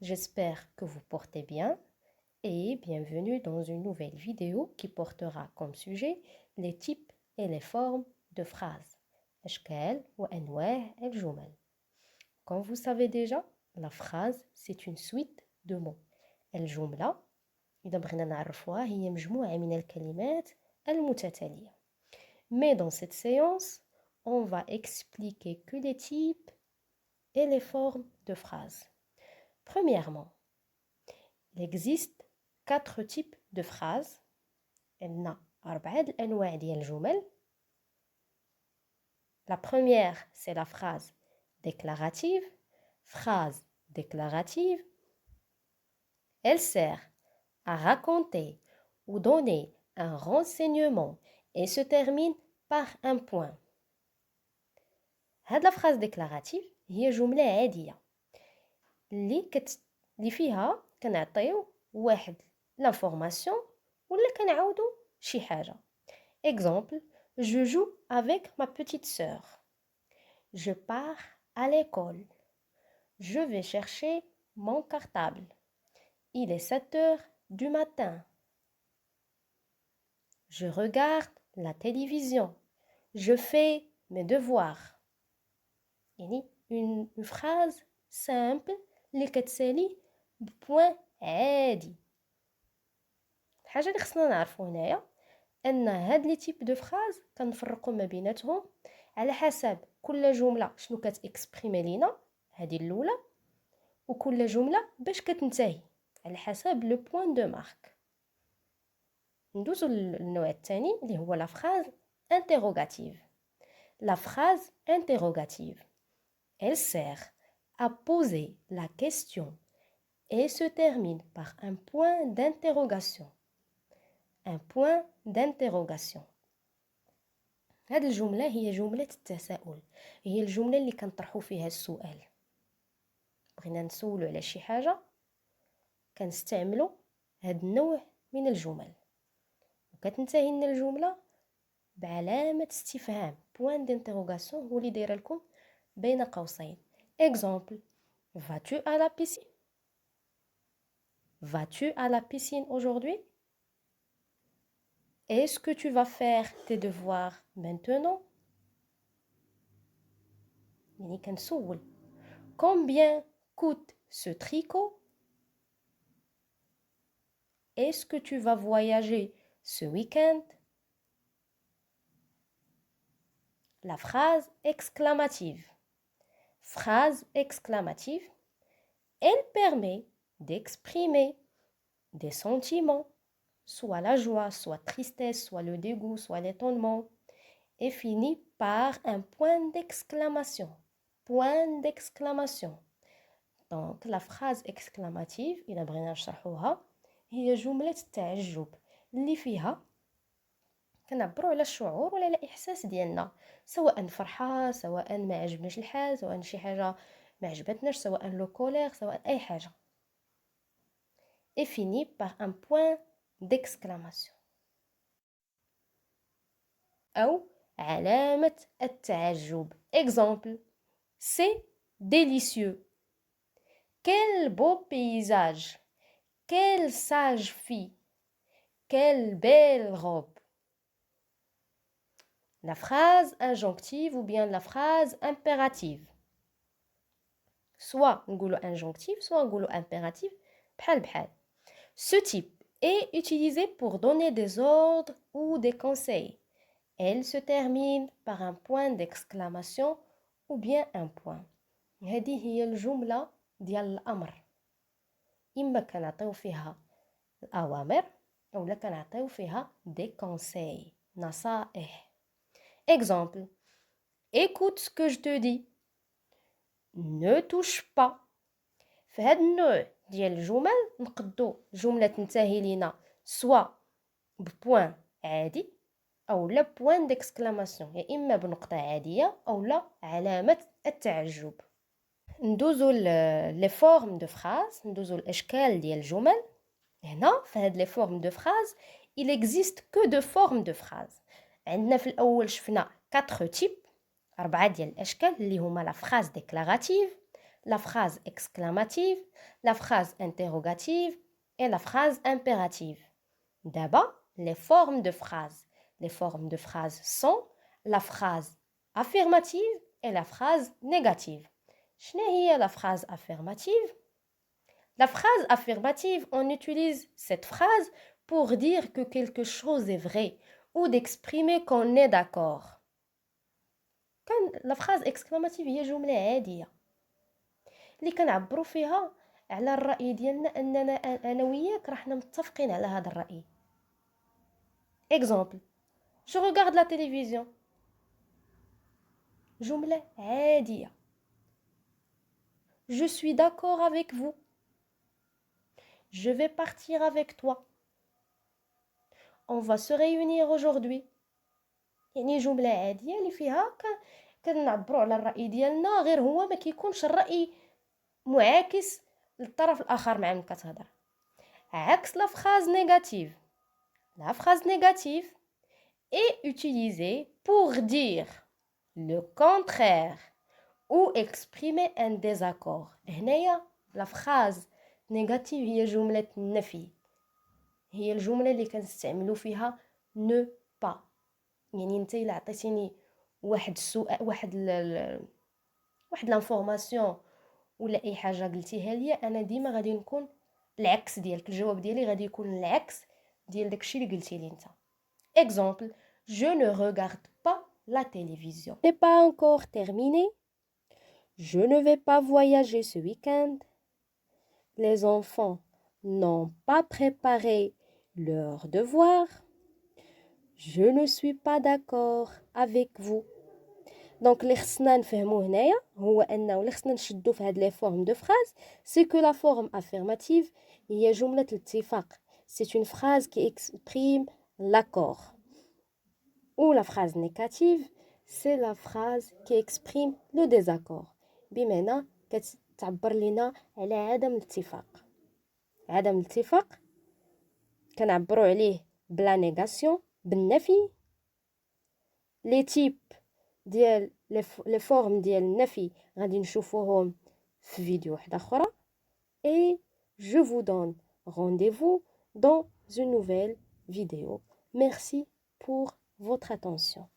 j'espère que vous portez bien et bienvenue dans une nouvelle vidéo qui portera comme sujet les types et les formes de phrases. أشكال وأنواع الجمل. Comme vous savez déjà, la phrase c'est une suite de mots. الجملة إذا بغينا نعرفوها هي مجموعة من الكلمات المتتالية. Mais dans cette séance, on va expliquer que les types et les formes de phrases. Premièrement, il existe 4 types de phrases. عندنا 4 الأنواع ديال الجمل. La première, c'est la phrase déclarative. Phrase déclarative. Elle sert à raconter ou donner un renseignement et se termine par un point. هاد la phrase déclarative هي جملة عادية اللي فيها كنعطيو واحد l'information ولا كنعاودو شي حاجة. Exemple, je joue avec ma petite sœur. Je pars à l'école. Je vais chercher mon cartable. Il est 7 heures du matin. Je regarde la télévision. Je fais mes devoirs. يعني une phrase simple اللي كتسالي ببوان عادي. الحاجة اللي خصنا نعرفو هنايا ان هاد لي تيب دو فراز كنفرقو ما بيناتهم على حسب كل جملة شنو كتاكسبريمي لينا هادي الاولى وكل جملة باش كتنتهي على حسب لو بوين دو مارك. ندوزو للنوع الثاني اللي هو لا فراز انتروغاتيف. La phrase interrogative, elle sert à poser la question et se termine par un point d'interrogation. Un point d'interrogation. هذه الجملة هي جملة التساؤل. هي الجملة اللي كنطرحو فيها السؤال. بغينا نسولو على شي حاجة كنستعملو هاد النوع من الجمل. وكتنتهي لنا الجملة بعلامة استفهام point d'interrogation هو اللي دايره لكم بين قوسين. Exemple, vas-tu à la piscine? Vas-tu à la piscine aujourd'hui? Est-ce que tu vas faire tes devoirs maintenant? يعني كنسول combien coûte ce tricot? Est-ce que tu vas voyager ce week-end? La phrase exclamative. Phrase exclamative, elle permet d'exprimer des sentiments, soit la joie, soit tristesse, soit le dégoût, soit l'étonnement, et finit par un point d'exclamation. Point d'exclamation. Donc la phrase exclamative إذا بغينا نشرحوها هي جملة التعجب اللي فيها كنعبروا على الشعور ولا على الإحساس ديالنا، سواء فرحة، سواء ما عجبناش الحال، سواء شي حاجة ما عجبتناش، سواء لو كولير، سواء أي حاجة. Et finit par un point d'exclamation. أو علامة التعجب. Exemple, c'est délicieux. Quel beau paysage. Quelle sage fille. Quelle belle robe. La phrase injonctive ou bien la phrase impérative. Soit نقولوا injonctive, soit نقولوا impérative, بحال بحال. Ce type est utilisé pour donner des ordres ou des conseils. Elle se termine par un point d'exclamation ou bien un point. هذه هي الجملة ديال الأمر. إما كنعطيو فيها الأوامر أو لا كنعطيو فيها des conseils. نصائح. Exemple. Écoute ce que je te dis. Ne touche pas. في هذا النوع ديال الجمل نقدو جملة تنتهي لينا سوا ببوان عادي أو لا بوان ديكسكلاماسيون، يا إما بنقطة عادية أو لا علامة التعجب. ندوزو لي فورم دو فراز، ندوزو الأشكال ديال الجمل. هنا في هاد لي فورم دو فراز il existe que deux formes de phrases. عندنا في الأول شفنا 4 types، 4 ديال الأشكال اللي هما لا phrase déclarative, la phrase exclamative, la phrase interrogative et la phrase impérative. D'abord, les formes de phrases. Les formes de phrases sont la phrase affirmative et la phrase négative. شنو هي la phrase affirmative? La phrase affirmative, on utilise cette phrase pour dire que quelque chose est vrai ou d'exprimer qu'on est d'accord. La phrase exclamative هي جملة عادية اللي كنعبروا فيها على الرأي ديالنا أننا أنا وياك راحنا متفقين على هذا الرأي. Exemple, je regarde la télévision. جملة عادية. Je suis d'accord avec vous. Je vais partir avec toi. On va se réunir aujourd'hui. يعني جملة عادية اللي فيها كنعبروا على الرأي ديالنا غير هو ما كيكونش الرأي معاكس للطرف الآخر مع من كتهضر. عكس la phrase négative. La phrase négative est utilisée pour dire le contraire ou exprimer un désaccord. هنايا la phrase négative هي جملة النفي. هي الجملة اللي كنستعملوا فيها ne pas. يعني انت الا عطيتيني واحد السؤال واحد لانفورماسيون ولا اي حاجه قلتيها لي انا ديما غادي نكون العكس ديالك الجواب ديالي غادي يكون العكس ديال داكشي اللي قلتي لي انت. Exemple, je ne regarde pas la télévision. N'est pas encore terminé. Je ne vais pas voyager ce week-end. Les enfants n'ont pas préparé leurs devoirs. Je ne suis pas d'accord avec vous. Donc اللي خصنا نفهمو هنايا هو انه اللي خصنا نشدو في هاد لي فورم دو فراز سي كو لا فورم افيرماتيف هي جملة الاتفاق. C'est une phrase qui exprime l'accord. Ou la phrase négative, c'est la phrase qui exprime le désaccord. بمعنى كتعبر لنا على عدم الاتفاق. عدم الاتفاق كنعبروا عليه بلا نيغاسيون بالنفي. لي تيب ديال لي فورم ديال النفي غادي نشوفوهم في فيديو واحده اخرى. Et je vous donne rendez-vous dans une nouvelle vidéo. Merci pour votre attention.